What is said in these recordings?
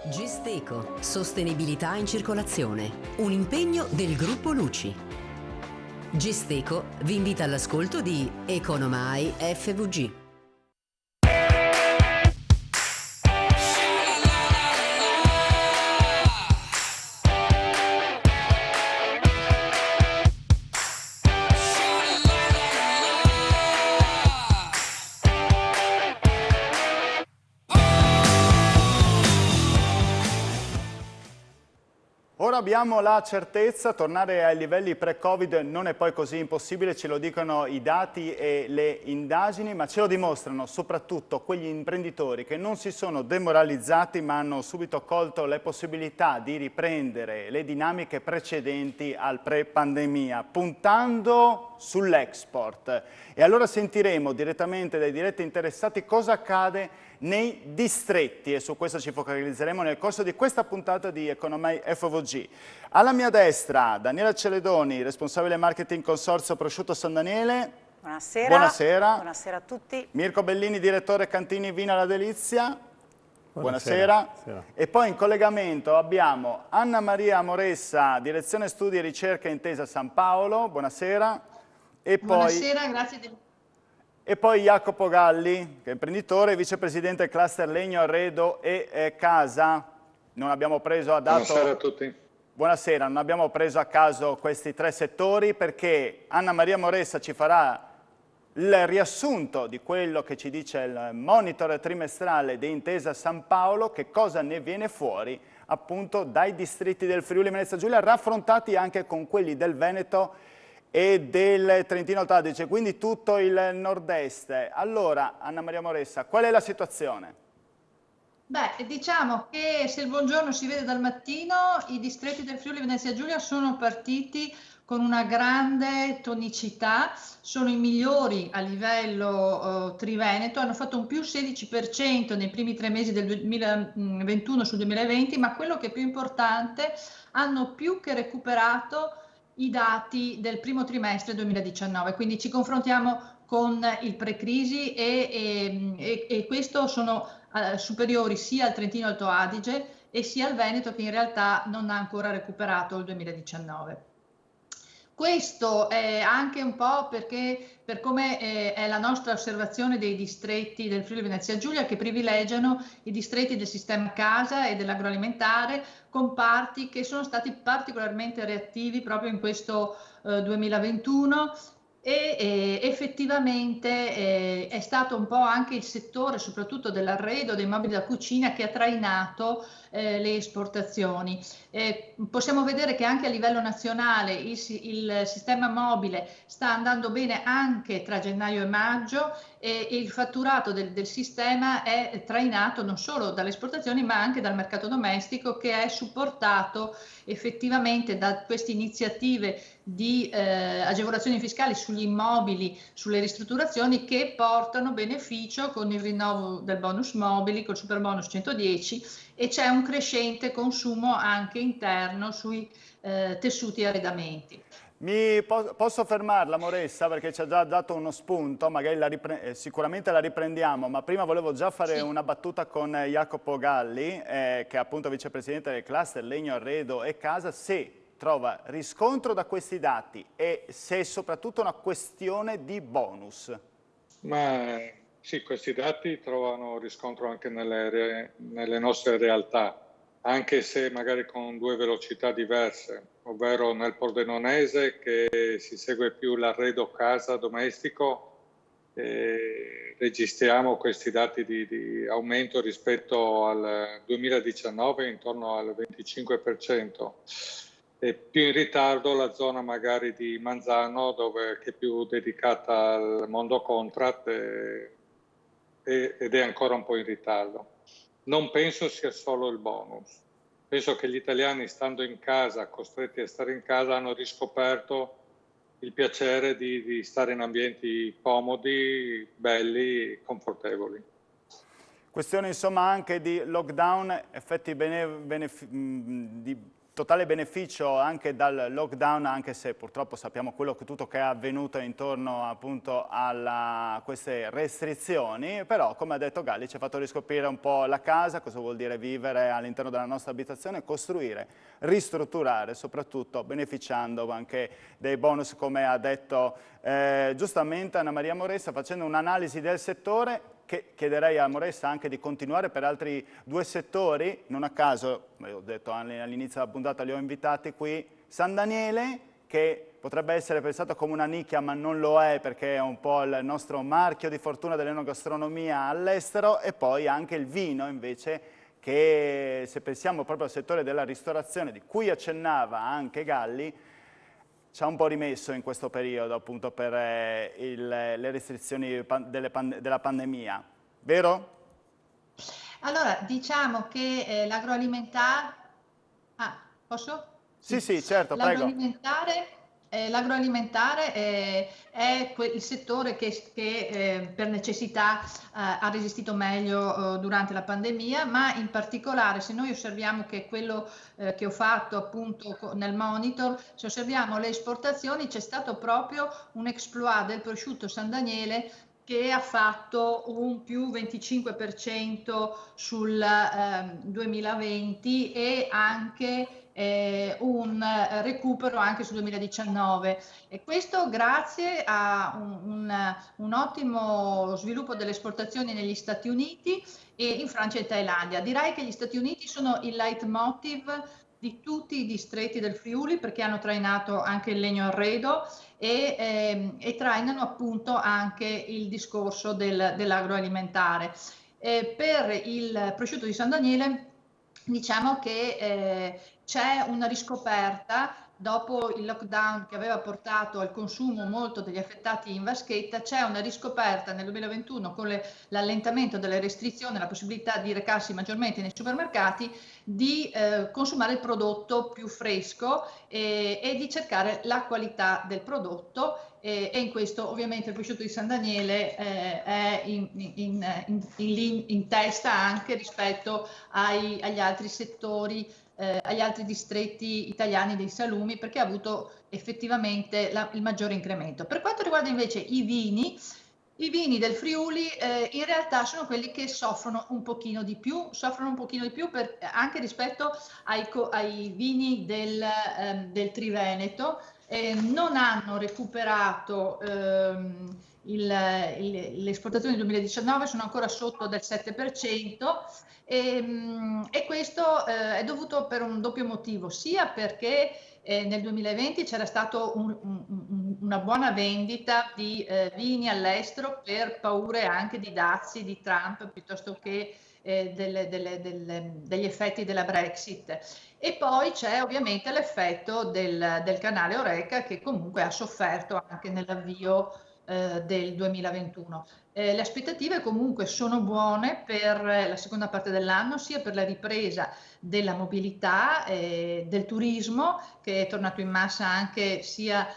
Gisteco, sostenibilità in circolazione, un impegno del gruppo Luci. Gisteco vi invita all'ascolto di Economai FVG. Ora abbiamo la certezza, tornare ai livelli pre-Covid non è poi così impossibile, ce lo dicono i dati e le indagini, ma ce lo dimostrano soprattutto quegli imprenditori che non si sono demoralizzati ma hanno subito colto le possibilità di riprendere le dinamiche precedenti al pre-pandemia, puntando sull'export. E allora sentiremo direttamente dai diretti interessati cosa accade nei distretti e su questo ci focalizzeremo nel corso di questa puntata di Economai FVG. Alla mia destra Daniela Celedoni, responsabile marketing consorzio Prosciutto San Daniele. Buonasera. Buonasera. Buonasera a tutti. Mirko Bellini, direttore Cantini Vino alla Delizia. Buonasera. E poi in collegamento abbiamo Anna Maria Moressa, direzione studi e ricerca Intesa San Paolo. Buonasera. E poi... Buonasera, grazie. E poi Jacopo Galli, che è imprenditore, vicepresidente Cluster Legno, Arredo e Casa. Non abbiamo preso a dato... Buonasera a tutti. Buonasera, non abbiamo preso a caso questi tre settori perché Anna Maria Moressa ci farà il riassunto di quello che ci dice il monitor trimestrale di Intesa San Paolo, che cosa ne viene fuori appunto dai distretti del Friuli Venezia Giulia, raffrontati anche con quelli del Veneto e del Trentino Alto Adige, quindi tutto il nord-est. Allora, Anna Maria Moressa, qual è la situazione? Beh, diciamo che se il buongiorno si vede dal mattino, i distretti del Friuli Venezia Giulia sono partiti con una grande tonicità, sono i migliori a livello triveneto, hanno fatto un più 16% nei primi 3 mesi del 2021 sul 2020, ma quello che è più importante, hanno più che recuperato i dati del primo trimestre 2019, quindi ci confrontiamo con il pre-crisi e questo sono superiori sia al Trentino Alto Adige e sia al Veneto, che in realtà non ha ancora recuperato il 2019. Questo è anche un po' perché, per come è la nostra osservazione dei distretti del Friuli Venezia Giulia, che privilegiano i distretti del sistema casa e dell'agroalimentare, comparti che sono stati particolarmente reattivi proprio in questo 2021 e effettivamente è stato un po' anche il settore, soprattutto dell'arredo, dei mobili da cucina, che ha trainato le esportazioni. Possiamo vedere che anche a livello nazionale il sistema mobile sta andando bene anche tra gennaio e maggio e il fatturato del sistema è trainato non solo dalle esportazioni ma anche dal mercato domestico, che è supportato effettivamente da queste iniziative di agevolazioni fiscali sugli immobili, sulle ristrutturazioni, che portano beneficio con il rinnovo del bonus mobili, col super bonus 110, e c'è un crescente consumo anche interno sui tessuti e arredamenti. Posso fermarla, Moressa, perché ci ha già dato uno spunto, magari sicuramente la riprendiamo, ma prima volevo già fare una battuta con Jacopo Galli, che è appunto vicepresidente del cluster Legno, Arredo e Casa, se trova riscontro da questi dati e se è soprattutto una questione di bonus. Ma sì, questi dati trovano riscontro anche nelle nostre realtà, anche se magari con due velocità diverse, ovvero nel Pordenonese, che si segue più l'arredo casa domestico, registriamo questi dati di aumento rispetto al 2019 intorno al 25%. E più in ritardo la zona magari di Manzano, che è più dedicata al mondo contract ed è ancora un po' in ritardo. Non penso sia solo il bonus. Penso che gli italiani, stando in casa, costretti a stare in casa, hanno riscoperto il piacere di stare in ambienti comodi, belli, confortevoli. Questione insomma anche di lockdown, effetti di totale beneficio anche dal lockdown, anche se purtroppo sappiamo tutto che è avvenuto intorno appunto a queste restrizioni, però come ha detto Galli ci ha fatto riscoprire un po' la casa, cosa vuol dire vivere all'interno della nostra abitazione, costruire, ristrutturare, soprattutto beneficiando anche dei bonus, come ha detto giustamente Anna Maria Moressa, facendo un'analisi del settore che chiederei a Moressa anche di continuare per altri 2 settori. Non a caso, ho detto all'inizio della puntata, li ho invitati qui, San Daniele, che potrebbe essere pensato come una nicchia ma non lo è, perché è un po' il nostro marchio di fortuna dell'enogastronomia all'estero, e poi anche il vino invece, che se pensiamo proprio al settore della ristorazione, di cui accennava anche Galli, ci ha un po' rimesso in questo periodo appunto per le restrizioni della pandemia, vero? Allora, diciamo che l'agroalimentare... Ah, posso? Sì, sì, certo, prego. L'agroalimentare è il settore che per necessità ha resistito meglio durante la pandemia, ma in particolare se noi osserviamo che quello che ho fatto appunto nel monitor, se osserviamo le esportazioni, c'è stato proprio un exploit del prosciutto San Daniele che ha fatto un più 25% sul 2020 e anche un recupero anche sul 2019, e questo grazie a un ottimo sviluppo delle esportazioni negli Stati Uniti e in Francia e Thailandia. Direi che gli Stati Uniti sono il leitmotiv di tutti i distretti del Friuli, perché hanno trainato anche il legno arredo e trainano appunto anche il discorso dell'agroalimentare. Per il prosciutto di San Daniele diciamo che c'è una riscoperta dopo il lockdown che aveva portato al consumo molto degli affettati in vaschetta. C'è una riscoperta nel 2021 con l'allentamento delle restrizioni, la possibilità di recarsi maggiormente nei supermercati, di consumare il prodotto più fresco e di cercare la qualità del prodotto, e in questo ovviamente il prosciutto di San Daniele è in testa anche rispetto agli altri settori, agli altri distretti italiani dei salumi, perché ha avuto effettivamente il maggiore incremento. Per quanto riguarda invece i vini del Friuli in realtà sono quelli che soffrono un pochino di più anche rispetto ai vini del Triveneto. Non hanno recuperato le esportazioni del 2019, sono ancora sotto del 7%, e questo è dovuto per un doppio motivo, sia perché nel 2020 c'era stata una buona vendita di vini all'estero per paure anche di dazi di Trump piuttosto che degli effetti della Brexit. E poi c'è ovviamente l'effetto del canale Horeca, che comunque ha sofferto anche nell'avvio del 2021. Le aspettative comunque sono buone per la seconda parte dell'anno, sia per la ripresa della mobilità, del turismo, che è tornato in massa anche sia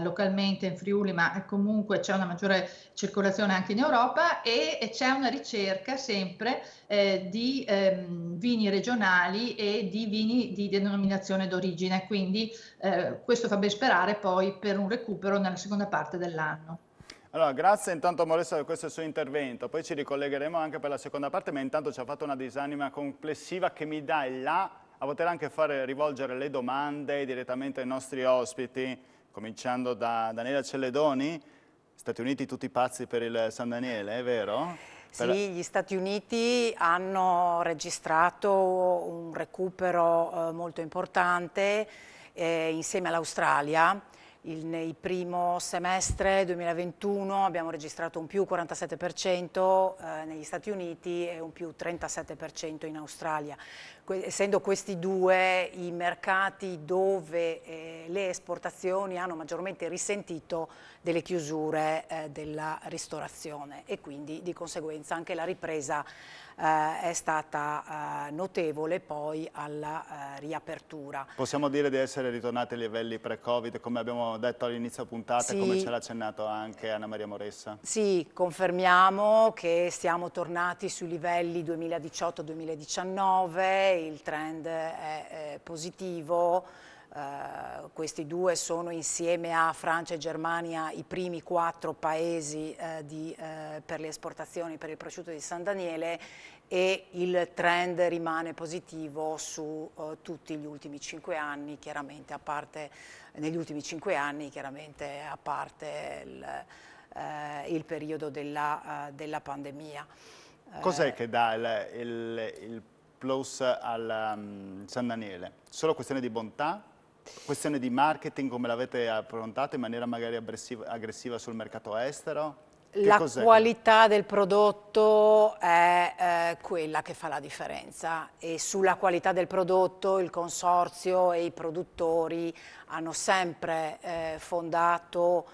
localmente in Friuli, ma comunque c'è una maggiore circolazione anche in Europa, e c'è una ricerca sempre di vini regionali e di vini di denominazione d'origine, quindi questo fa ben sperare poi per un recupero nella seconda parte dell'anno. Allora, grazie intanto a Moressa per questo suo intervento, poi ci ricollegheremo anche per la seconda parte, ma intanto ci ha fatto una disamina complessiva che mi dà il là a poter anche rivolgere le domande direttamente ai nostri ospiti, cominciando da Daniela Celledoni. Stati Uniti tutti pazzi per il San Daniele, è vero? Sì, gli Stati Uniti hanno registrato un recupero molto importante insieme all'Australia. Nel primo semestre 2021 abbiamo registrato un più 47% negli Stati Uniti e un più 37% in Australia. Essendo questi due i mercati dove le esportazioni hanno maggiormente risentito delle chiusure della ristorazione, e quindi di conseguenza anche la ripresa è stata notevole poi alla riapertura. Possiamo dire di essere ritornati ai livelli pre-Covid, come abbiamo detto all'inizio puntata, Sì. e come ce l'ha accennato anche Anna Maria Moressa? Sì, confermiamo che siamo tornati sui livelli 2018-2019, il trend è positivo. Questi due sono, insieme a Francia e Germania, i primi 4 paesi per le esportazioni per il prosciutto di San Daniele, e il trend rimane positivo su tutti gli ultimi 5 anni, chiaramente a parte negli ultimi 5 anni, chiaramente a parte il periodo della pandemia. Cos'è che dà il plus al San Daniele? Solo questione di bontà? Questione di marketing, come l'avete affrontato in maniera magari aggressiva sul mercato estero? La qualità del prodotto è quella che fa la differenza, e sulla qualità del prodotto il consorzio e i produttori hanno sempre fondato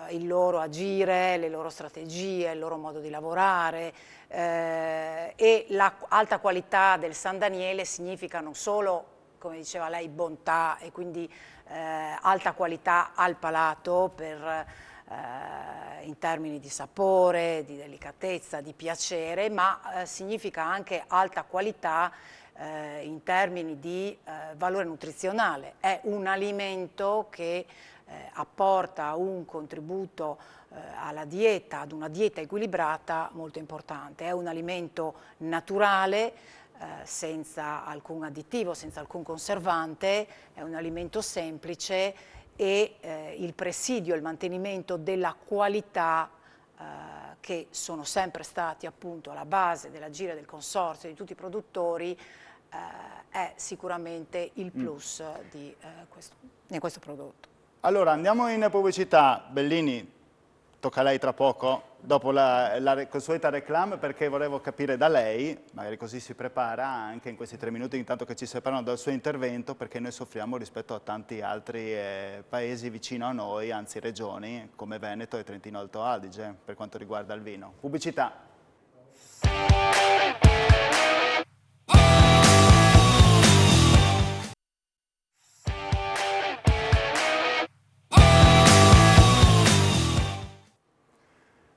il loro agire, le loro strategie, il loro modo di lavorare, e l'alta qualità del San Daniele significa non solo, come diceva lei, bontà, e quindi alta qualità al palato in termini di sapore, di delicatezza, di piacere, ma significa anche alta qualità in termini di valore nutrizionale. È un alimento che apporta un contributo alla dieta, ad una dieta equilibrata molto importante. È un alimento naturale, senza alcun additivo, senza alcun conservante, è un alimento semplice, e il presidio e il mantenimento della qualità che sono sempre stati appunto alla base dell'agire del consorzio, di tutti i produttori, è sicuramente il plus di questo prodotto. Allora andiamo in pubblicità. Bellini, tocca a lei tra poco, dopo la consueta reclame, perché volevo capire da lei, magari così si prepara anche in questi 3 minuti intanto che ci separano dal suo intervento, perché noi soffriamo rispetto a tanti altri paesi vicino a noi, anzi regioni, come Veneto e Trentino Alto Adige, per quanto riguarda il vino. Pubblicità.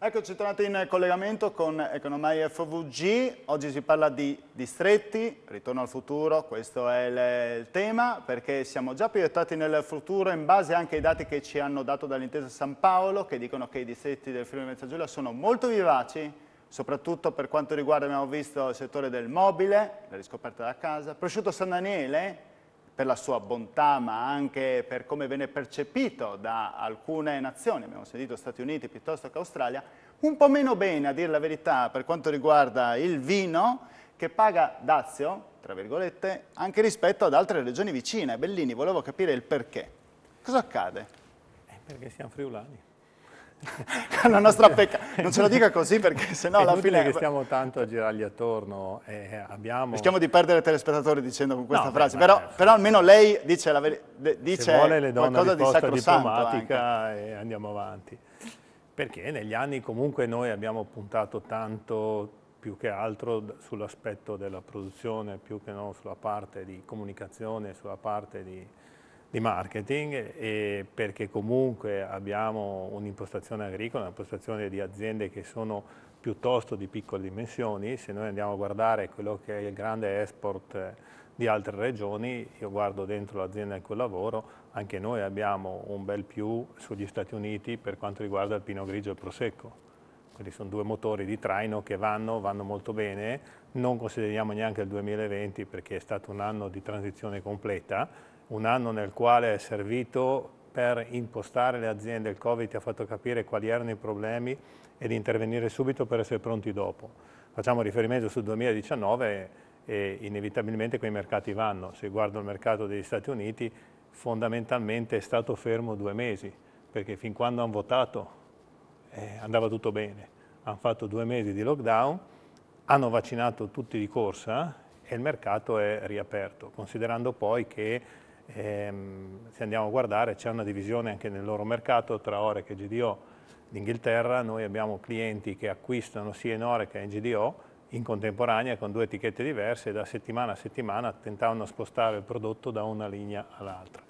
Eccoci tornati in collegamento con Economai FVG. Oggi si parla di distretti, ritorno al futuro, questo è il tema, perché siamo già proiettati nel futuro in base anche ai dati che ci hanno dato dall'Intesa San Paolo, che dicono che i distretti del Friuli Venezia Giulia sono molto vivaci, soprattutto per quanto riguarda, abbiamo visto, il settore del mobile, la riscoperta della casa. Prosciutto San Daniele, per la sua bontà, ma anche per come viene percepito da alcune nazioni, abbiamo sentito Stati Uniti piuttosto che Australia, un po' meno bene, a dire la verità, per quanto riguarda il vino, che paga dazio, tra virgolette, anche rispetto ad altre regioni vicine. Bellini, volevo capire il perché. Cosa accade? Perché siamo friulani. La nostra pecca. Non ce lo dica così, perché sennò alla fine... che stiamo tanto a girargli attorno, rischiamo di perdere telespettatori dicendo con questa frase, però almeno lei dice se vuole le do qualcosa una di risposta sacrosanto diplomatica anche. E andiamo avanti. Perché negli anni comunque noi abbiamo puntato tanto, più che altro, sull'aspetto della produzione, più che non sulla parte di comunicazione, sulla parte di marketing, e perché comunque abbiamo un'impostazione agricola, un'impostazione di aziende che sono piuttosto di piccole dimensioni. Se noi andiamo a guardare quello che è il grande export di altre regioni, io guardo dentro l'azienda in cui lavoro, anche noi abbiamo un bel più sugli Stati Uniti per quanto riguarda il Pinot Grigio e il Prosecco. Quelli sono 2 motori di traino che vanno molto bene. Non consideriamo neanche il 2020 perché è stato un anno di transizione completa, un anno nel quale è servito per impostare le aziende. Il Covid ti ha fatto capire quali erano i problemi ed intervenire subito per essere pronti dopo. Facciamo riferimento sul 2019 e inevitabilmente quei mercati vanno. Se guardo il mercato degli Stati Uniti, fondamentalmente è stato fermo 2 mesi, perché fin quando hanno votato andava tutto bene. Hanno fatto 2 mesi di lockdown, hanno vaccinato tutti di corsa e il mercato è riaperto, considerando poi che se andiamo a guardare c'è una divisione anche nel loro mercato tra Orec e GDO. D'Inghilterra noi abbiamo clienti che acquistano sia in Orec che in GDO, in contemporanea con 2 etichette diverse e da settimana a settimana tentavano spostare il prodotto da una linea all'altra.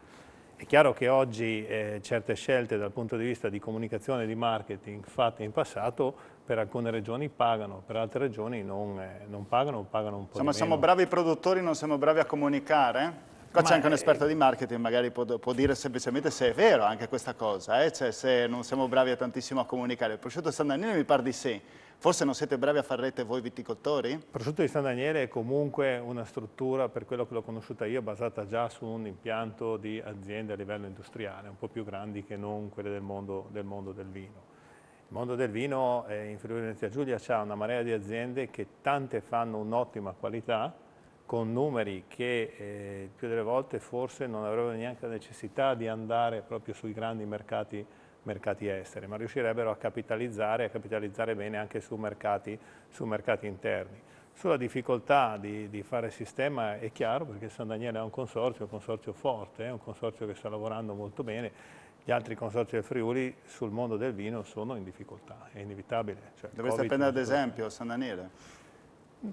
È chiaro che oggi certe scelte dal punto di vista di comunicazione e di marketing fatte in passato per alcune regioni pagano, per altre regioni non pagano o pagano un po' di meno. Siamo bravi produttori, non siamo bravi a comunicare? Qua c'è anche un esperto di marketing, magari può dire semplicemente se è vero anche questa cosa, cioè se non siamo bravi tantissimo a comunicare. Il prosciutto San Daniele mi pare di sì. Forse non siete bravi a far rete voi viticoltori? Il prosciutto di San Daniele è comunque una struttura, per quello che l'ho conosciuta io, basata già su un impianto di aziende a livello industriale, un po' più grandi che non quelle del mondo del vino. Il mondo del vino in Friuli Venezia Giulia ha una marea di aziende che tante fanno un'ottima qualità, con numeri che più delle volte forse non avrebbero neanche la necessità di andare proprio sui grandi mercati esteri, ma riuscirebbero a capitalizzare bene anche su mercati interni. Sulla difficoltà di fare sistema è chiaro, perché San Daniele è un consorzio forte, è un consorzio che sta lavorando molto bene. Gli altri consorzi del Friuli sul mondo del vino sono in difficoltà, è inevitabile. Cioè, dovreste prendere ad esempio San Daniele?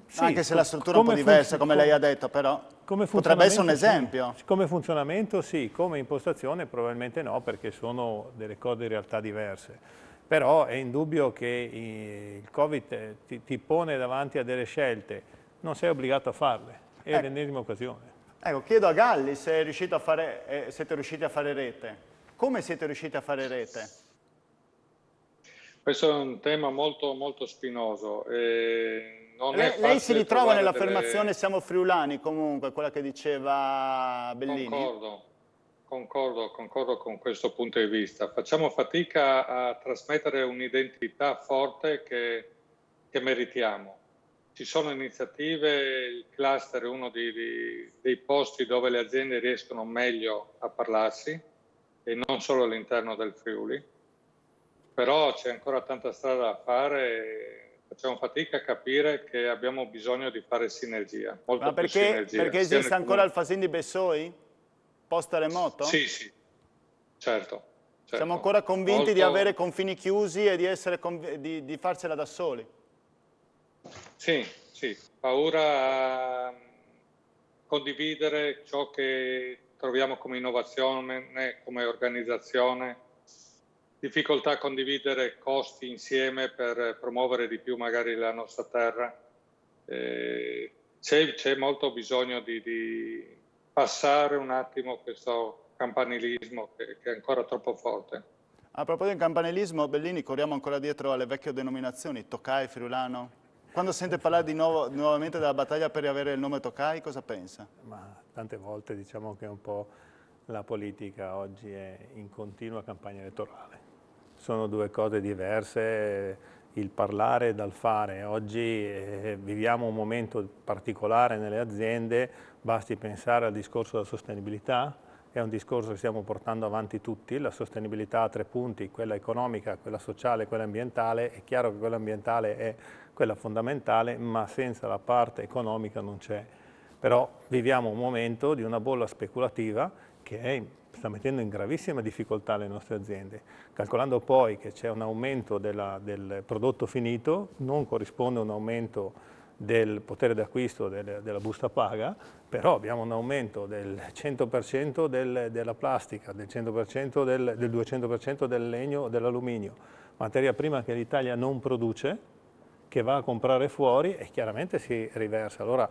Sì, anche se la struttura è un po' diversa, come lei ha detto, però potrebbe essere un esempio. Sì. Come funzionamento sì, come impostazione probabilmente no, perché sono delle cose in realtà diverse. Però è indubbio che il Covid ti pone davanti a delle scelte, non sei obbligato a farle, è l'ennesima occasione. Ecco, chiedo a Galli se siete riusciti a fare rete. Come siete riusciti a fare rete? Questo è un tema molto, molto spinoso. Lei si ritrova nell'affermazione siamo friulani comunque, quella che diceva Bellini? Concordo con questo punto di vista. Facciamo fatica a trasmettere un'identità forte che meritiamo. Ci sono iniziative, il cluster è uno dei posti dove le aziende riescono meglio a parlarsi, e non solo all'interno del Friuli, però c'è ancora tanta strada da fare. Facciamo fatica a capire che abbiamo bisogno di fare sinergia. Ma perché esiste ancora il Fasin di Bessoi? Post remoto? Sì, certo. Siamo ancora convinti di avere confini chiusi e di farcela da soli? Sì, paura a condividere ciò che troviamo come innovazione, come organizzazione. Difficoltà a condividere costi insieme per promuovere di più magari la nostra terra. C'è molto bisogno di passare un attimo questo campanilismo che è ancora troppo forte. A proposito di campanilismo, Bellini, corriamo ancora dietro alle vecchie denominazioni, Toccai, Friulano. Quando sente parlare nuovamente della battaglia per riavere il nome Toccai, cosa pensa? Ma tante volte diciamo che un po' la politica oggi è in continua campagna elettorale. Sono due cose diverse, il parlare dal fare. Oggi viviamo un momento particolare nelle aziende, basti pensare al discorso della sostenibilità, è un discorso che stiamo portando avanti tutti, la sostenibilità ha 3 punti, quella economica, quella sociale e quella ambientale. È chiaro che quella ambientale è quella fondamentale, ma senza la parte economica non c'è. Però viviamo un momento di una bolla speculativa che sta mettendo in gravissima difficoltà le nostre aziende. Calcolando poi che c'è un aumento del prodotto finito, non corrisponde un aumento del potere d'acquisto della busta paga, però abbiamo un aumento del 100% della plastica, del 100% del 200% del legno, dell'alluminio, materia prima che l'Italia non produce, che va a comprare fuori e chiaramente si riversa. Allora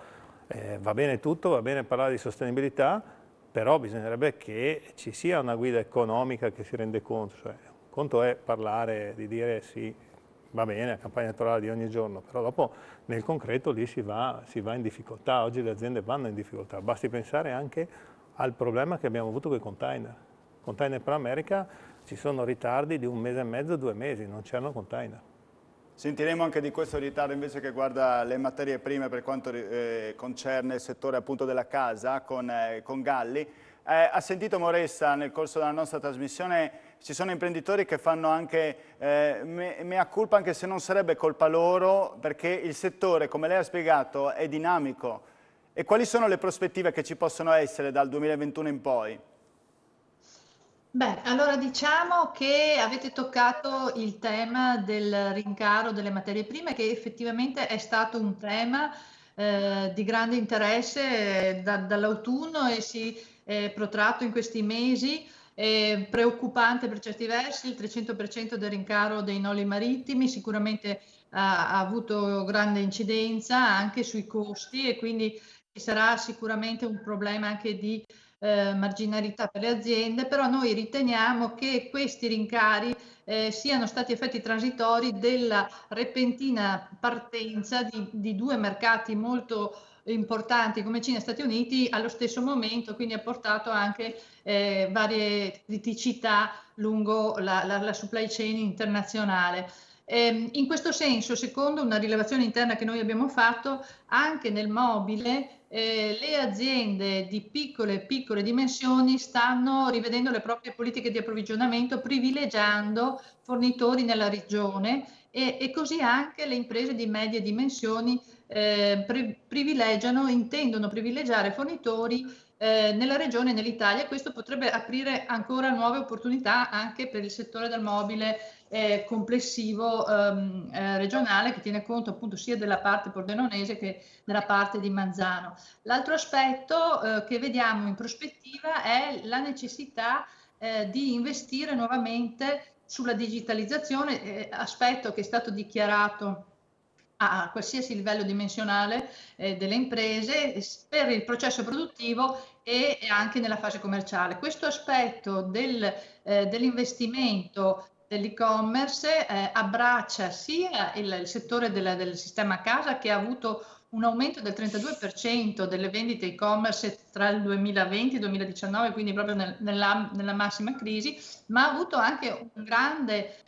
va bene tutto, va bene parlare di sostenibilità, però bisognerebbe che ci sia una guida economica che si rende conto. Cioè, un conto è parlare, di dire sì, va bene, la campagna elettorale di ogni giorno, però dopo nel concreto lì si va in difficoltà. Oggi le aziende vanno in difficoltà. Basti pensare anche al problema che abbiamo avuto con i container. Container per l'America, ci sono ritardi di 1 mese e mezzo, 2 mesi, non c'erano container. Sentiremo anche di questo ritardo invece che guarda le materie prime per quanto concerne il settore appunto della casa con Galli. Ha sentito Moressa nel corso della nostra trasmissione, ci sono imprenditori che fanno anche mea culpa, anche se non sarebbe colpa loro, perché il settore, come lei ha spiegato, è dinamico. E quali sono le prospettive che ci possono essere dal 2021 in poi? Beh, allora diciamo che avete toccato il tema del rincaro delle materie prime, che effettivamente è stato un tema di grande interesse dall'autunno e si è protratto in questi mesi. Preoccupante per certi versi, il 300% del rincaro dei noli marittimi sicuramente ha avuto grande incidenza anche sui costi e quindi ci sarà sicuramente un problema anche di marginalità per le aziende, però noi riteniamo che questi rincari siano stati effetti transitori della repentina partenza di due mercati molto importanti come Cina e Stati Uniti allo stesso momento, quindi ha portato anche varie criticità lungo la supply chain internazionale. In questo senso, secondo una rilevazione interna che noi abbiamo fatto, anche nel mobile le aziende di piccole dimensioni stanno rivedendo le proprie politiche di approvvigionamento, privilegiando fornitori nella regione e così anche le imprese di medie dimensioni intendono privilegiare fornitori nella regione e nell'Italia. Questo potrebbe aprire ancora nuove opportunità anche per il settore del mobile complessivo regionale, che tiene conto appunto sia della parte pordenonese che della parte di Manzano. L'altro aspetto che vediamo in prospettiva è la necessità di investire nuovamente sulla digitalizzazione, aspetto che è stato dichiarato a qualsiasi livello dimensionale delle imprese per il processo produttivo e anche nella fase commerciale. Questo aspetto dell'investimento dell'e-commerce abbraccia sia il settore del sistema a casa, che ha avuto un aumento del 32% delle vendite e-commerce tra il 2020 e il 2019, quindi proprio nella massima crisi, ma ha avuto anche un grande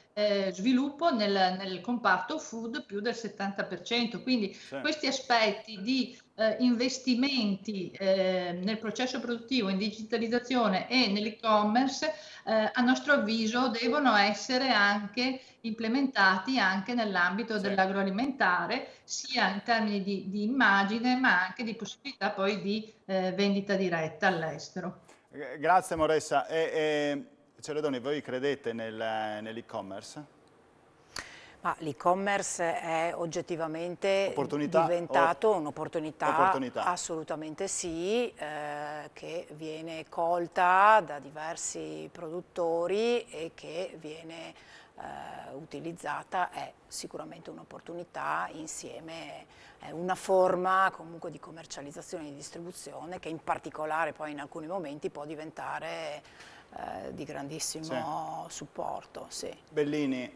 sviluppo nel comparto food, più del 70%. Quindi questi aspetti di investimenti nel processo produttivo, in digitalizzazione e nell'e-commerce, a nostro avviso devono essere anche implementati anche nell'ambito dell'agroalimentare, cia in termini di immagine, ma anche di possibilità poi di vendita diretta all'estero. Grazie Moressa. Celedoni, voi credete nell'e-commerce? Ma l'e-commerce è oggettivamente diventato un'opportunità, assolutamente sì, che viene colta da diversi produttori e che viene utilizzata, è sicuramente un'opportunità insieme, è una forma comunque di commercializzazione e di distribuzione che in particolare poi in alcuni momenti può diventare di grandissimo supporto. Sì. Bellini,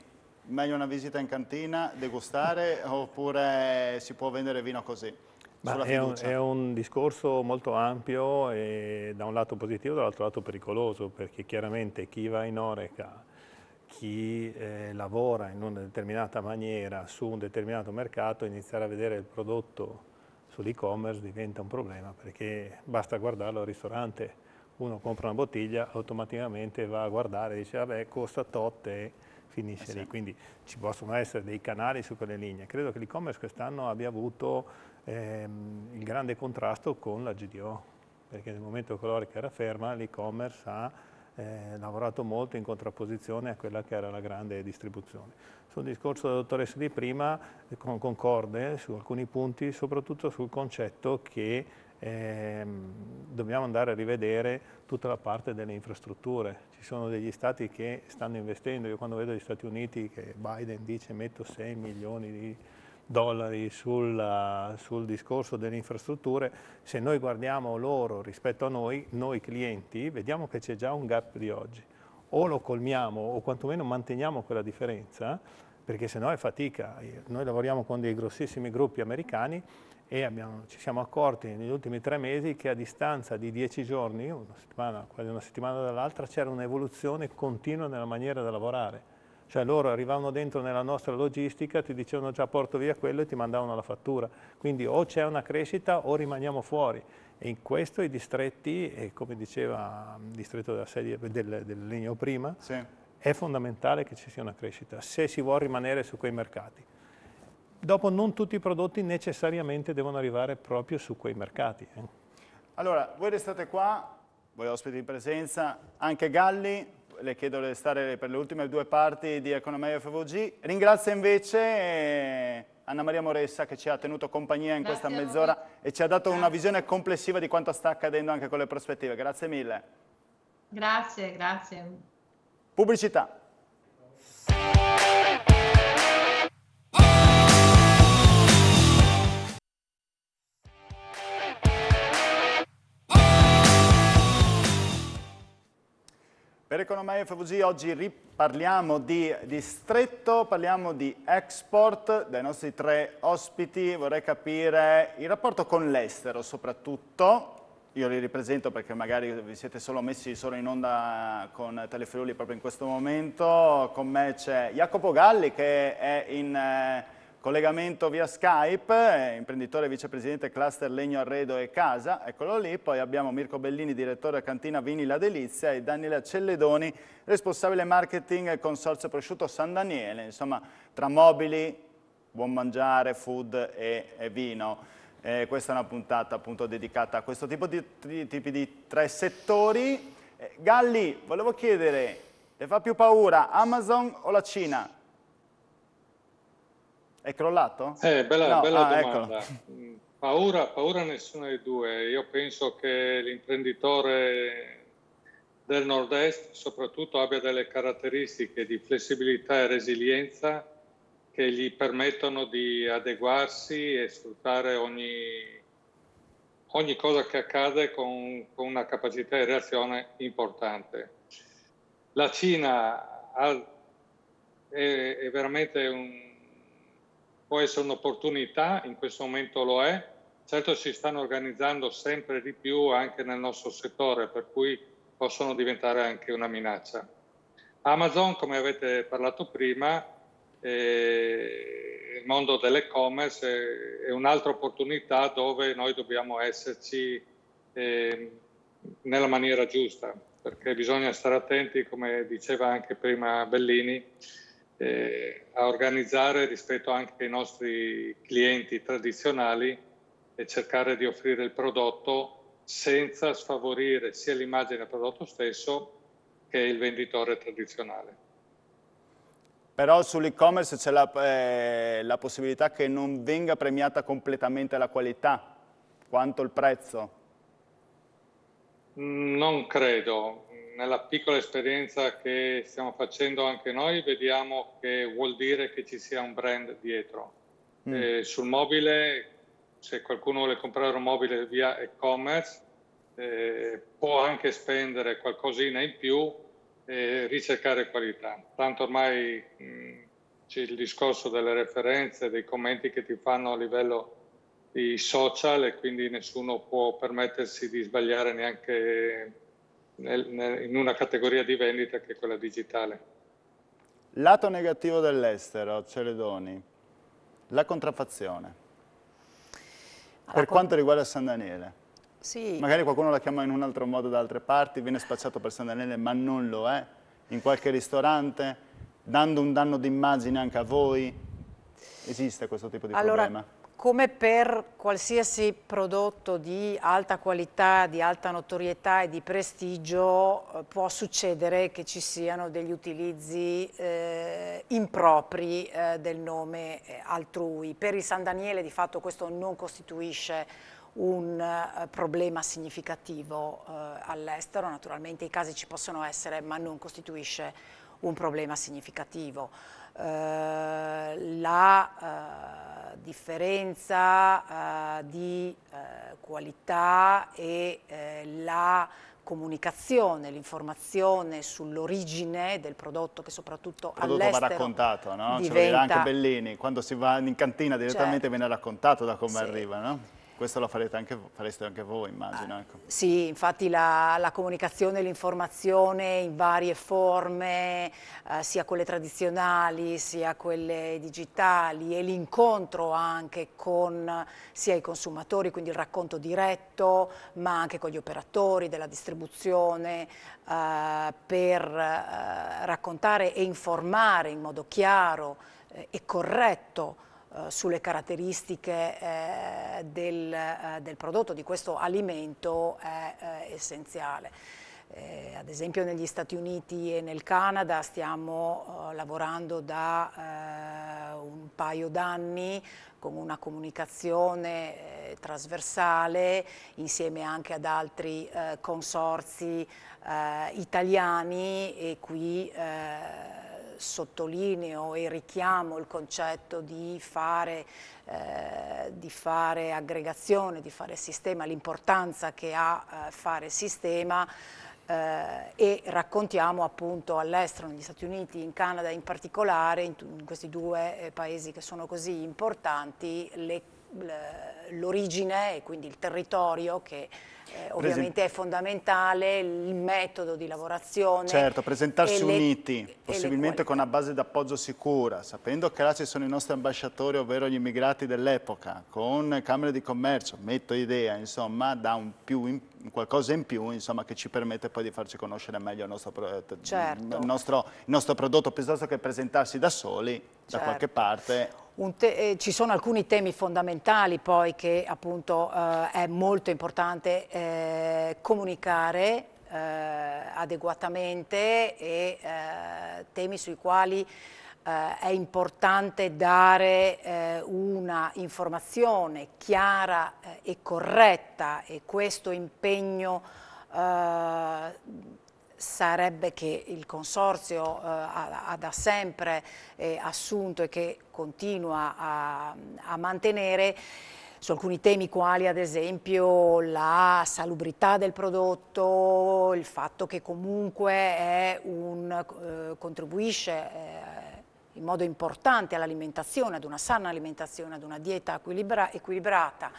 meglio una visita in cantina, degustare, oppure si può vendere vino così? È un discorso molto ampio e da un lato positivo, dall'altro lato pericoloso, perché chiaramente chi va in Horeca, chi lavora in una determinata maniera su un determinato mercato, iniziare a vedere il prodotto sull'e-commerce diventa un problema, perché basta guardarlo al ristorante. Uno compra una bottiglia, automaticamente va a guardare e dice vabbè costa tot e finisce lì, quindi ci possono essere dei canali su quelle linee. Credo che l'e-commerce quest'anno abbia avuto il grande contrasto con la GDO, perché nel momento che l'Horeca era ferma l'e-commerce ha lavorato molto in contrapposizione a quella che era la grande distribuzione. Sul discorso della dottoressa di prima, concorde su alcuni punti, soprattutto sul concetto che dobbiamo andare a rivedere tutta la parte delle infrastrutture. Ci sono degli stati che stanno investendo, io quando vedo gli Stati Uniti che Biden dice metto 6 milioni di dollari sul discorso delle infrastrutture, se noi guardiamo loro rispetto a noi clienti, vediamo che c'è già un gap di oggi. O lo colmiamo o quantomeno manteniamo quella differenza, perché sennò è fatica. Noi lavoriamo con dei grossissimi gruppi americani e ci siamo accorti negli ultimi 3 mesi che a distanza di 10 giorni, quasi una settimana dall'altra, c'era un'evoluzione continua nella maniera di lavorare. Cioè loro arrivavano dentro nella nostra logistica, ti dicevano già porto via quello e ti mandavano la fattura. Quindi o c'è una crescita o rimaniamo fuori. E in questo i distretti, e come diceva il distretto del legno prima, è fondamentale che ci sia una crescita se si vuole rimanere su quei mercati. Dopo non tutti i prodotti necessariamente devono arrivare proprio su quei mercati. Allora, voi restate qua, voi ospiti in presenza, anche Galli, le chiedo di stare per le ultime 2 parti di Economia FVG. Ringrazio invece Anna Maria Moressa che ci ha tenuto compagnia in questa mezz'ora e ci ha dato una visione complessiva di quanto sta accadendo anche con le prospettive. Grazie mille. Grazie, grazie. Pubblicità. Per Economia FVG oggi riparliamo di distretto, parliamo di export. Dai nostri 3 ospiti vorrei capire il rapporto con l'estero soprattutto. Io li ripresento perché magari vi siete messi in onda con Telefriuli proprio in questo momento. Con me c'è Jacopo Galli che è in collegamento via Skype, imprenditore e vicepresidente cluster Legno Arredo e Casa, eccolo lì. Poi abbiamo Mirko Bellini, direttore cantina Vini La Delizia, e Daniela Celledoni, responsabile marketing e consorzio prosciutto San Daniele. Insomma, tra mobili, buon mangiare, food e vino. Questa è una puntata appunto dedicata a questo tipo tipi di 3 settori. Galli, volevo chiedere, le fa più paura Amazon o la Cina? È crollato? Bella domanda. Eccolo. Paura nessuna dei due. Io penso che l'imprenditore del nord-est soprattutto abbia delle caratteristiche di flessibilità e resilienza che gli permettono di adeguarsi e sfruttare ogni cosa che accade con una capacità di reazione importante. La Cina è veramente può essere un'opportunità, in questo momento lo è. Certo si stanno organizzando sempre di più anche nel nostro settore, per cui possono diventare anche una minaccia. Amazon, come avete parlato prima, il mondo dell'e-commerce è un'altra opportunità dove noi dobbiamo esserci nella maniera giusta, perché bisogna stare attenti, come diceva anche prima Bellini, a organizzare rispetto anche ai nostri clienti tradizionali e cercare di offrire il prodotto senza sfavorire sia l'immagine del prodotto stesso che il venditore tradizionale. Però sull'e-commerce c'è la possibilità che non venga premiata completamente la qualità, quanto il prezzo? Non credo. Nella piccola esperienza che stiamo facendo anche noi vediamo che vuol dire che ci sia un brand dietro. Sul mobile, se qualcuno vuole comprare un mobile via e-commerce, può anche spendere qualcosina in più e ricercare qualità. Tanto ormai c'è il discorso delle referenze, dei commenti che ti fanno a livello di social e quindi nessuno può permettersi di sbagliare neanche in una categoria di vendita che è quella digitale. Lato negativo dell'estero, Celedoni, la contraffazione. Per quanto riguarda San Daniele. Sì. Magari qualcuno la chiama in un altro modo da altre parti, viene spacciato per San Daniele, ma non lo è. In qualche ristorante, dando un danno d'immagine anche a voi. Esiste questo tipo di problema? Come per qualsiasi prodotto di alta qualità, di alta notorietà e di prestigio, può succedere che ci siano degli utilizzi impropri del nome altrui. Per il San Daniele di fatto questo non costituisce un problema significativo all'estero, naturalmente i casi ci possono essere, ma non costituisce un problema significativo. La differenza di qualità e la comunicazione, l'informazione sull'origine del prodotto che soprattutto all'estero va raccontato, no? diventa... Ce lo dirà anche Bellini, quando si va in cantina direttamente viene raccontato da come arriva, no? Questo lo fareste anche voi, immagino. Ecco. Sì, infatti la comunicazione e l'informazione in varie forme, sia quelle tradizionali sia quelle digitali, e l'incontro anche con sia i consumatori, quindi il racconto diretto, ma anche con gli operatori della distribuzione, per raccontare e informare in modo chiaro e corretto sulle caratteristiche del prodotto, di questo alimento, è essenziale. Ad esempio negli Stati Uniti e nel Canada stiamo lavorando da un paio d'anni con una comunicazione trasversale insieme anche ad altri consorzi italiani, e qui sottolineo e richiamo il concetto di fare aggregazione, di fare sistema, l'importanza che ha fare sistema, e raccontiamo appunto all'estero, negli Stati Uniti, in Canada in particolare, in questi due paesi che sono così importanti, l'origine e quindi il territorio che ovviamente è fondamentale, il metodo di lavorazione. Certo, presentarsi uniti, possibilmente con una base d'appoggio sicura, sapendo che là ci sono i nostri ambasciatori, ovvero gli immigrati dell'epoca, con camere di commercio, metto idea, insomma, da qualcosa in più, insomma, che ci permette poi di farci conoscere meglio il nostro prodotto, piuttosto che presentarsi da soli, da qualche parte. Ci sono alcuni temi fondamentali poi che appunto è molto importante comunicare adeguatamente, e temi sui quali è importante dare una informazione chiara e corretta, e questo impegno sarebbe che il Consorzio ha da sempre assunto e che continua a mantenere su alcuni temi quali ad esempio la salubrità del prodotto, il fatto che comunque contribuisce in modo importante all'alimentazione, ad una sana alimentazione, ad una dieta equilibrata,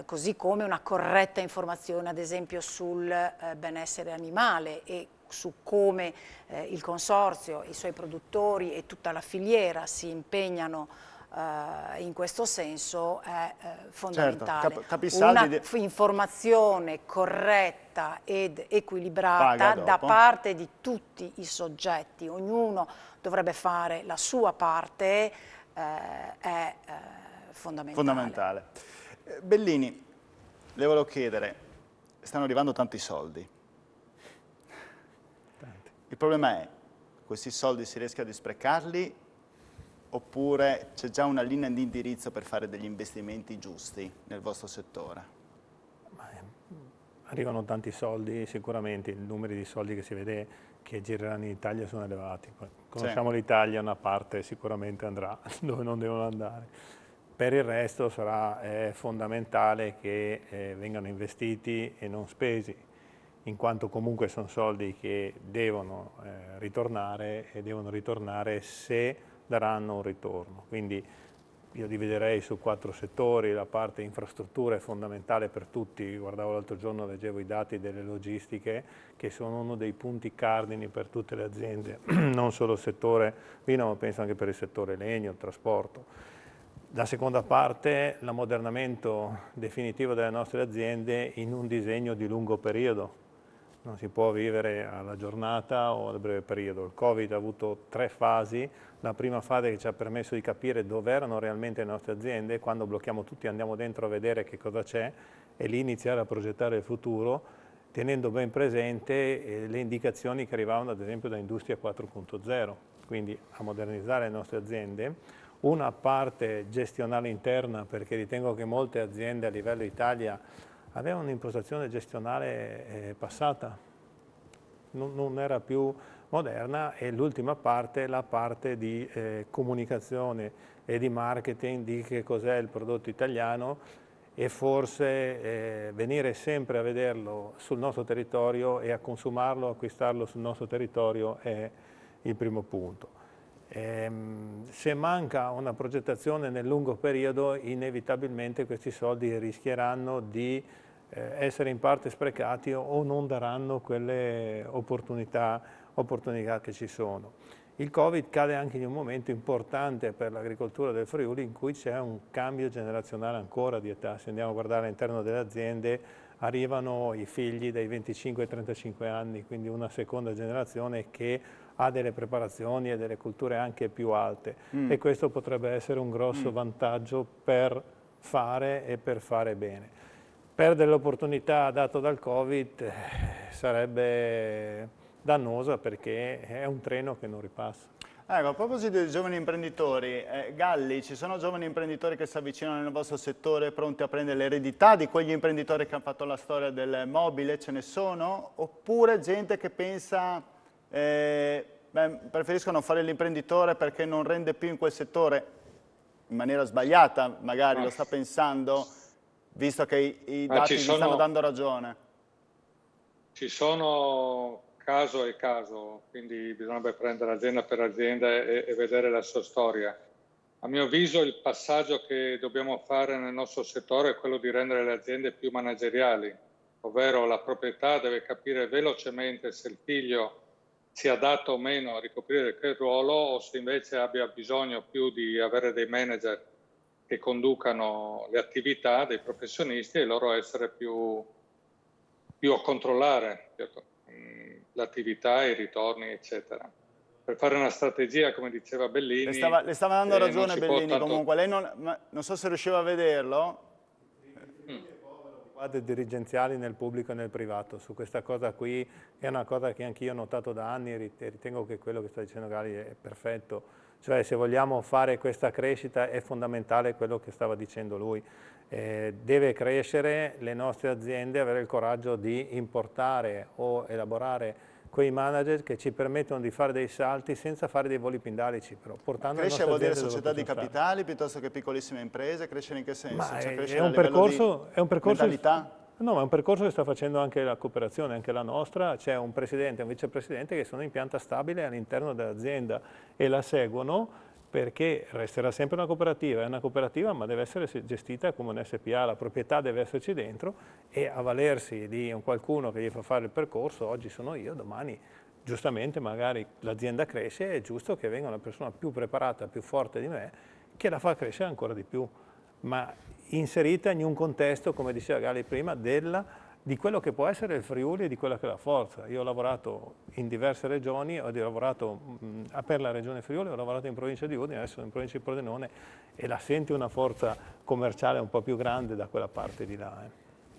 così come una corretta informazione ad esempio sul benessere animale e su come il Consorzio, i suoi produttori e tutta la filiera si impegnano in questo senso, è fondamentale. Certo, informazione corretta ed equilibrata da parte di tutti i soggetti, ognuno dovrebbe fare la sua parte, è fondamentale. Bellini, le volevo chiedere, stanno arrivando tanti soldi. Il problema è, questi soldi si rischia di sprecarli oppure c'è già una linea di indirizzo per fare degli investimenti giusti nel vostro settore? Arrivano tanti soldi, sicuramente i numeri di soldi che si vede che gireranno in Italia sono elevati. Conosciamo l'Italia, una parte sicuramente andrà dove non devono andare. Per il resto è fondamentale che vengano investiti e non spesi, in quanto comunque sono soldi che devono ritornare, e devono ritornare se daranno un ritorno. Quindi io dividerei su 4 settori. La parte infrastruttura è fondamentale per tutti. Guardavo l'altro giorno, leggevo i dati delle logistiche, che sono uno dei punti cardini per tutte le aziende, non solo il settore vino, ma penso anche per il settore legno, il trasporto. La seconda parte, l'ammodernamento definitivo delle nostre aziende in un disegno di lungo periodo. Non si può vivere alla giornata o al breve periodo. Il Covid ha avuto 3 fasi. La prima fase che ci ha permesso di capire dove erano realmente le nostre aziende, quando blocchiamo tutti andiamo dentro a vedere che cosa c'è, e lì iniziare a progettare il futuro, tenendo ben presente le indicazioni che arrivavano ad esempio da Industria 4.0, quindi a modernizzare le nostre aziende. Una parte gestionale interna, perché ritengo che molte aziende a livello Italia avevano un'impostazione gestionale passata, non era più moderna, e l'ultima parte, la parte di comunicazione e di marketing di che cos'è il prodotto italiano, e forse venire sempre a vederlo sul nostro territorio e a consumarlo, acquistarlo sul nostro territorio è il primo punto. Se manca una progettazione nel lungo periodo, inevitabilmente questi soldi rischieranno di essere in parte sprecati o non daranno quelle opportunità che ci sono. Il Covid cade anche in un momento importante per l'agricoltura del Friuli in cui c'è un cambio generazionale ancora di età. Se andiamo a guardare all'interno delle aziende arrivano i figli dai 25 ai 35 anni, quindi una seconda generazione che ha delle preparazioni e delle culture anche più alte e questo potrebbe essere un grosso vantaggio per fare e per fare bene. Perdere l'opportunità data dal Covid sarebbe dannosa perché è un treno che non ripassa. Ecco, a proposito dei giovani imprenditori, Galli, ci sono giovani imprenditori che si avvicinano nel vostro settore pronti a prendere l'eredità di quegli imprenditori che hanno fatto la storia del mobile? Ce ne sono? Oppure gente che pensa, preferiscono fare l'imprenditore perché non rende più in quel settore, in maniera sbagliata magari, lo sta pensando, visto che i dati vi stanno dando ragione? Ci sono caso e caso, quindi bisognerebbe prendere azienda per azienda e vedere la sua storia. A mio avviso il passaggio che dobbiamo fare nel nostro settore è quello di rendere le aziende più manageriali, ovvero la proprietà deve capire velocemente se il figlio sia adatto o meno a ricoprire quel ruolo o se invece abbia bisogno più di avere dei manager che conducano le attività dei professionisti e loro essere più a controllare l'attività, i ritorni, eccetera. Per fare una strategia, come diceva Bellini... Le stava dando ragione Bellini comunque, lei non so se riusciva a vederlo. Quadri dirigenziali nel pubblico e nel privato, su questa cosa qui è una cosa che anch'io ho notato da anni e ritengo che quello che sta dicendo Gali è perfetto, cioè se vogliamo fare questa crescita è fondamentale quello che stava dicendo lui. Deve crescere le nostre aziende, avere il coraggio di importare o elaborare quei manager che ci permettono di fare dei salti senza fare dei voli pindalici. Però, portando crescere vuol dire società di capitali piuttosto che piccolissime imprese? Crescere in che senso? Cioè, è un percorso, mentalità? No, ma è un percorso che sta facendo anche la cooperazione, anche la nostra. C'è un presidente e un vicepresidente che sono in pianta stabile all'interno dell'azienda e la seguono, perché resterà sempre una cooperativa, è una cooperativa ma deve essere gestita come un SPA, la proprietà deve esserci dentro e avvalersi di un qualcuno che gli fa fare il percorso, oggi sono io, domani giustamente magari l'azienda cresce, è giusto che venga una persona più preparata, più forte di me, che la fa crescere ancora di più, ma inserita in un contesto, come diceva Gali prima, di quello che può essere il Friuli e di quella che è la forza. Io ho lavorato in diverse regioni, ho lavorato per la regione Friuli, ho lavorato in provincia di Udine, adesso in provincia di Pordenone e la senti una forza commerciale un po' più grande da quella parte di là.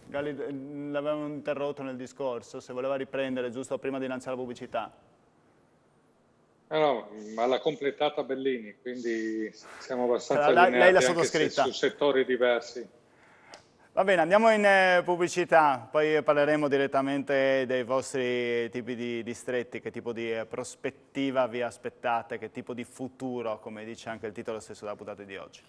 Galli, l'avevamo interrotto nel discorso, se voleva riprendere giusto prima di lanciare la pubblicità. No, ma l'ha completata Bellini, quindi siamo abbastanza lei l'ha anche su settori diversi. Va bene, andiamo in pubblicità, poi parleremo direttamente dei vostri tipi di distretti, che tipo di prospettiva vi aspettate, che tipo di futuro, come dice anche il titolo stesso della puntata di oggi.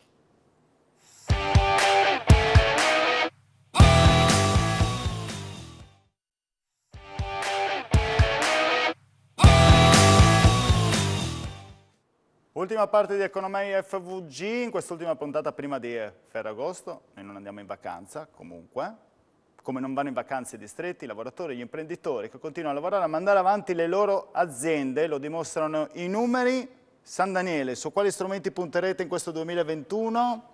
Ultima parte di Economia FVG, in quest'ultima puntata prima di Ferragosto, noi non andiamo in vacanza comunque, come non vanno in vacanza i distretti, i lavoratori, gli imprenditori che continuano a lavorare, a mandare avanti le loro aziende, lo dimostrano i numeri. San Daniele, su quali strumenti punterete in questo 2021?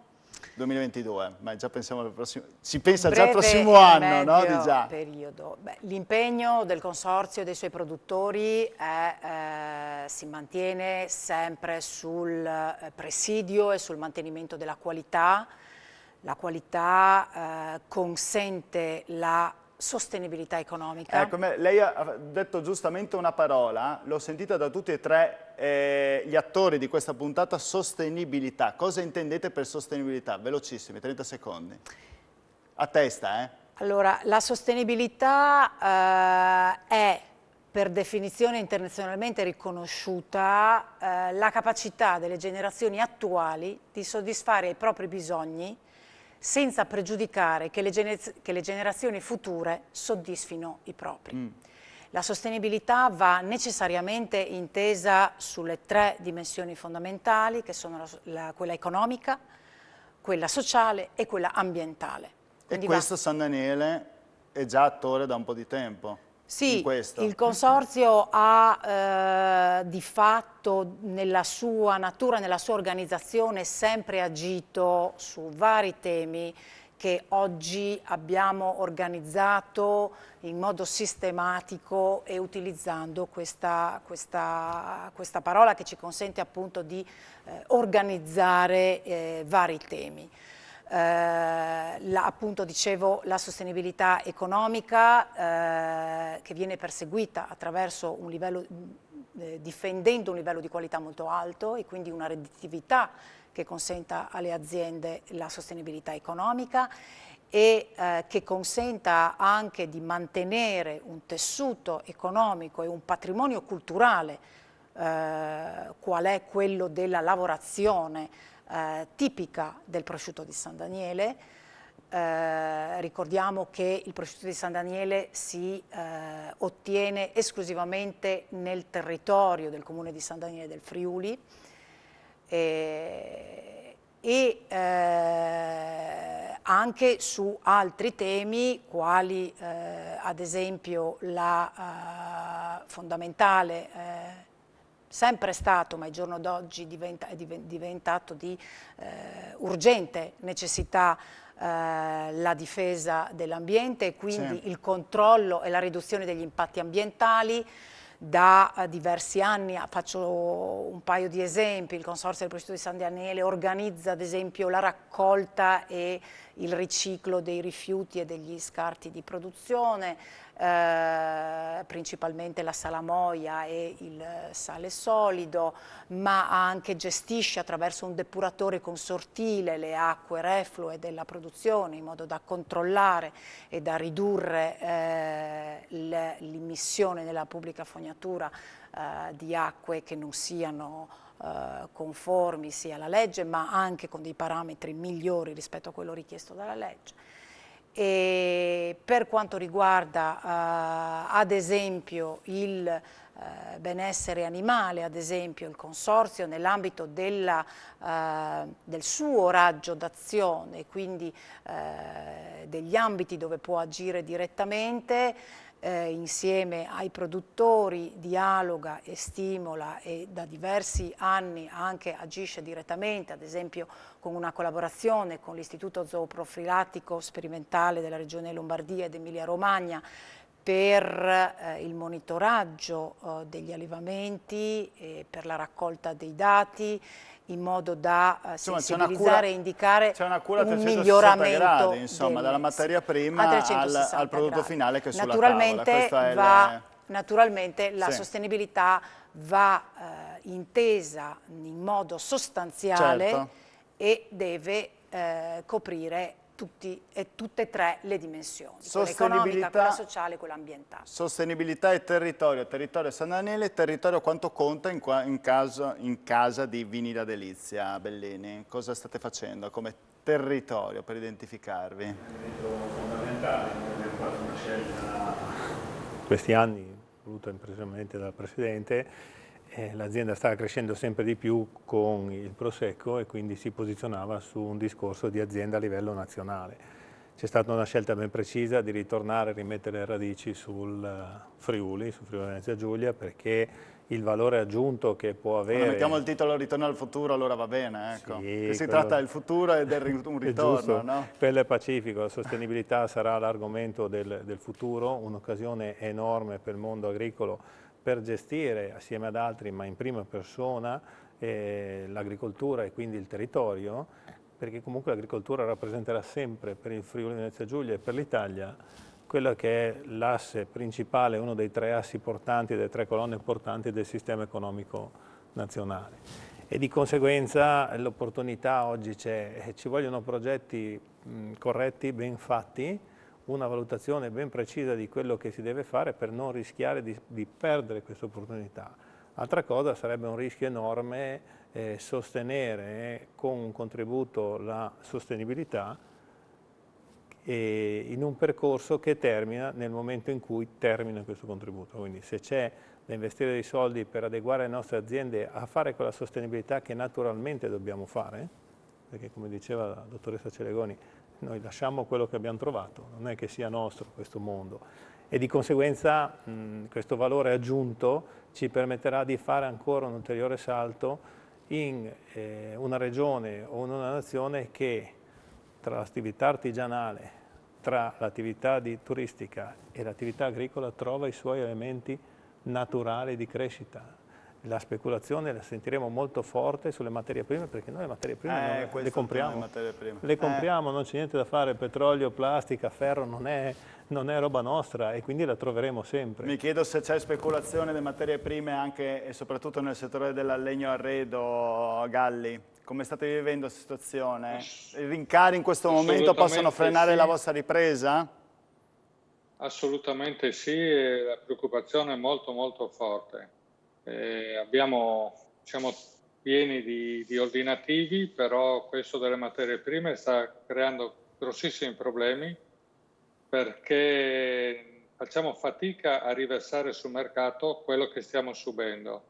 2022, ma già pensiamo al prossimo, si pensa già al prossimo anno, no? Di già. Periodo. L'impegno del consorzio e dei suoi produttori si mantiene sempre sul presidio e sul mantenimento della qualità. La qualità consente la sostenibilità economica. Ecco, lei ha detto giustamente una parola, l'ho sentita da tutti e tre gli attori di questa puntata, sostenibilità. Cosa intendete per sostenibilità? Velocissimi, 30 secondi. A testa, Allora, la sostenibilità è per definizione internazionalmente riconosciuta la capacità delle generazioni attuali di soddisfare i propri bisogni senza pregiudicare che le generazioni future soddisfino i propri. La sostenibilità va necessariamente intesa sulle tre dimensioni fondamentali, che sono quella economica, quella sociale e quella ambientale. Quindi e questo San Daniele è già attore da un po' di tempo. Sì, in questo? il Consorzio ha di fatto nella sua natura, nella sua organizzazione sempre agito su vari temi che oggi abbiamo organizzato in modo sistematico e utilizzando questa parola che ci consente appunto di organizzare vari temi. Appunto dicevo, la sostenibilità economica che viene perseguita attraverso un livello, difendendo un livello di qualità molto alto e quindi una redditività che consenta alle aziende la sostenibilità economica e che consenta anche di mantenere un tessuto economico e un patrimonio culturale qual è quello della lavorazione tipica del prosciutto di San Daniele. Ricordiamo che il prosciutto di San Daniele si ottiene esclusivamente nel territorio del comune di San Daniele del Friuli e anche su altri temi quali ad esempio la fondamentale sempre stato, ma il giorno d'oggi è diventato di urgente necessità la difesa dell'ambiente e quindi il controllo e la riduzione degli impatti ambientali. Da diversi anni, faccio un paio di esempi, il Consorzio del Prosciutto di San Daniele organizza ad esempio la raccolta e il riciclo dei rifiuti e degli scarti di produzione, principalmente la salamoia e il sale solido, ma anche gestisce attraverso un depuratore consortile le acque reflue della produzione in modo da controllare e da ridurre l'immissione nella pubblica fognatura di acque che non siano conformi sia alla legge ma anche con dei parametri migliori rispetto a quello richiesto dalla legge. E per quanto riguarda ad esempio il benessere animale, ad esempio il Consorzio nell'ambito del suo raggio d'azione, quindi degli ambiti dove può agire direttamente, insieme ai produttori dialoga e stimola e da diversi anni anche agisce direttamente, ad esempio con una collaborazione con l'Istituto Zooprofilattico Sperimentale della Regione Lombardia ed Emilia Romagna per il monitoraggio degli allevamenti e per la raccolta dei dati in modo da sensibilizzare e indicare un miglioramento gradi, insomma, dalla materia prima al prodotto finale che è sulla tavola. Naturalmente la sostenibilità va intesa in modo sostanziale e deve coprire tutte e tre le dimensioni, quella economica, quella sociale e quella ambientale. Sostenibilità e territorio, territorio San Daniele, territorio quanto conta in casa di Vini da Delizia, Bellini? Cosa state facendo come territorio per identificarvi? È fondamentale, abbiamo fatto una scelta questi anni, voluta precisamente dal Presidente. L'azienda stava crescendo sempre di più con il Prosecco e quindi si posizionava su un discorso di azienda a livello nazionale. C'è stata una scelta ben precisa di ritornare a rimettere le radici sul Friuli Venezia Giulia, perché il valore aggiunto che può avere... Quando mettiamo il titolo Ritorno al futuro allora va bene, ecco. Sì, si tratta del futuro e un ritorno, no? Quello è pacifico, la sostenibilità sarà l'argomento del futuro, un'occasione enorme per il mondo agricolo per gestire assieme ad altri, ma in prima persona, l'agricoltura e quindi il territorio, perché comunque l'agricoltura rappresenterà sempre per il Friuli Venezia Giulia e per l'Italia quello che è l'asse principale, uno dei tre assi portanti, delle tre colonne portanti del sistema economico nazionale. E di conseguenza l'opportunità oggi c'è, ci vogliono progetti corretti, ben fatti, una valutazione ben precisa di quello che si deve fare per non rischiare di perdere questa opportunità. Altra cosa sarebbe un rischio enorme sostenere con un contributo la sostenibilità in un percorso che termina nel momento in cui termina questo contributo. Quindi se c'è da investire dei soldi per adeguare le nostre aziende a fare quella sostenibilità che naturalmente dobbiamo fare, perché come diceva la dottoressa Celegoni, noi lasciamo quello che abbiamo trovato, non è che sia nostro questo mondo e di conseguenza questo valore aggiunto ci permetterà di fare ancora un ulteriore salto in una regione o in una nazione che tra l'attività artigianale, tra l'attività turistica e l'attività agricola trova i suoi elementi naturali di crescita. La speculazione la sentiremo molto forte sulle materie prime perché noi le materie prime le compriamo. Le compriamo, non c'è niente da fare, petrolio, plastica, ferro non è roba nostra e quindi la troveremo sempre. Mi chiedo se c'è speculazione delle materie prime anche e soprattutto nel settore del legno arredo, Galli. Come state vivendo questa situazione? I rincari in questo momento possono frenare la vostra ripresa? Assolutamente sì, e la preoccupazione è molto molto forte. Siamo pieni di ordinativi, però questo delle materie prime sta creando grossissimi problemi perché facciamo fatica a riversare sul mercato quello che stiamo subendo.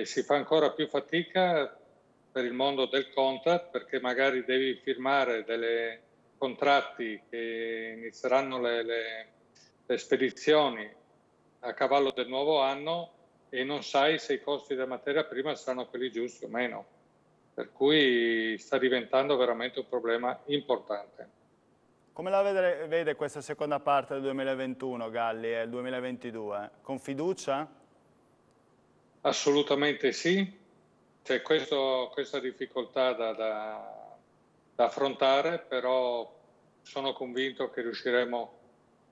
Si fa ancora più fatica per il mondo del contract perché magari devi firmare dei contratti che inizieranno le spedizioni a cavallo del nuovo anno e non sai se i costi della materia prima saranno quelli giusti o meno. Per cui sta diventando veramente un problema importante. Come la vede questa seconda parte del 2021, Galli, e il 2022? Con fiducia? Assolutamente sì. C'è questa difficoltà da affrontare, però sono convinto che riusciremo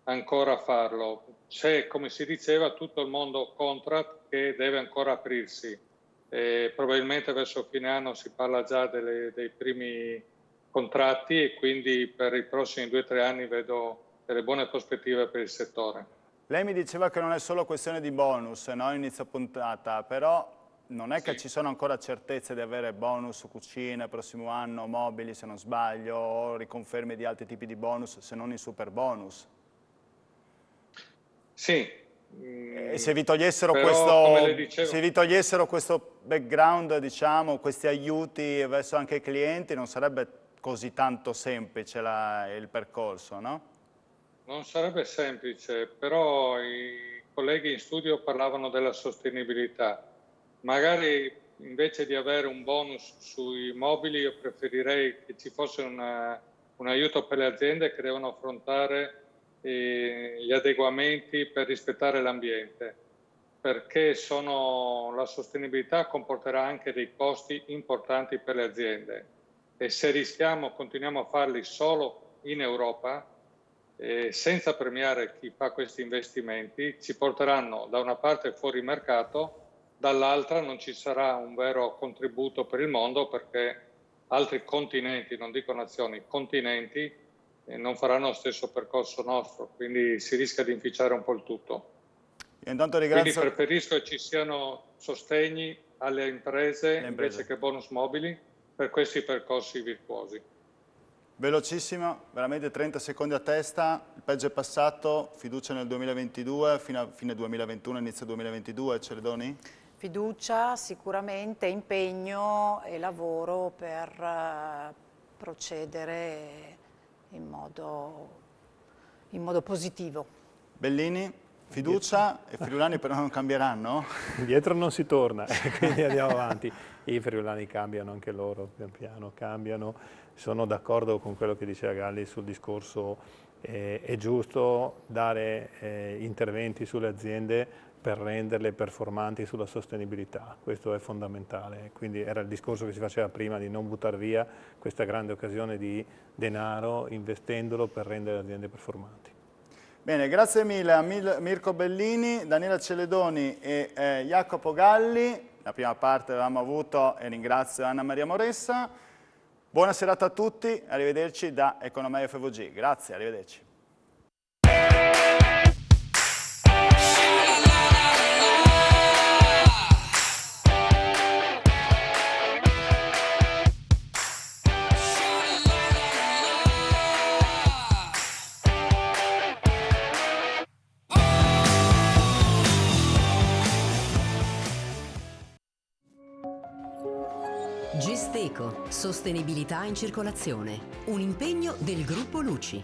ancora a farlo. C'è, come si diceva, tutto il mondo contract che deve ancora aprirsi. Probabilmente verso fine anno si parla già dei primi contratti e quindi per i prossimi 2 o 3 anni vedo delle buone prospettive per il settore. Lei mi diceva che non è solo questione di bonus, no? Inizio puntata, però non è che ci sono ancora certezze di avere bonus cucine prossimo anno, mobili se non sbaglio, o riconferme di altri tipi di bonus se non i super bonus. Sì. E se vi togliessero questo background, diciamo, questi aiuti verso anche i clienti, non sarebbe così tanto semplice il percorso, no? Non sarebbe semplice, però i colleghi in studio parlavano della sostenibilità. Magari invece di avere un bonus sui mobili, io preferirei che ci fosse un aiuto per le aziende che devono affrontare gli adeguamenti per rispettare l'ambiente, perché la sostenibilità comporterà anche dei costi importanti per le aziende e se continuiamo a farli solo in Europa, senza premiare chi fa questi investimenti, ci porteranno da una parte fuori mercato, dall'altra non ci sarà un vero contributo per il mondo perché altri continenti, non dico nazioni, continenti, non faranno lo stesso percorso nostro, quindi si rischia di inficiare un po' il tutto. Intanto ringrazio... Quindi preferisco che ci siano sostegni alle imprese invece che bonus mobili per questi percorsi virtuosi. Velocissimo, veramente 30 secondi a testa, il peggio è passato, fiducia nel 2022, fine 2021, inizio 2022, Celedoni? Fiducia, sicuramente, impegno e lavoro per procedere in modo positivo. Bellini, fiducia e friulani però non cambieranno? Indietro non si torna, quindi andiamo avanti. I friulani cambiano anche loro, pian piano cambiano. Sono d'accordo con quello che diceva Galli sul discorso, è giusto dare interventi sulle aziende per renderle performanti sulla sostenibilità, questo è fondamentale, quindi era il discorso che si faceva prima di non buttare via questa grande occasione di denaro investendolo per rendere le aziende performanti. Bene, grazie mille a Mirko Bellini, Daniela Celedoni e Jacopo Galli, la prima parte l'abbiamo avuto e ringrazio Anna Maria Moressa. Buona serata a tutti, arrivederci da Economia FVG, grazie, arrivederci. Gesteco, sostenibilità in circolazione, un impegno del gruppo Luci.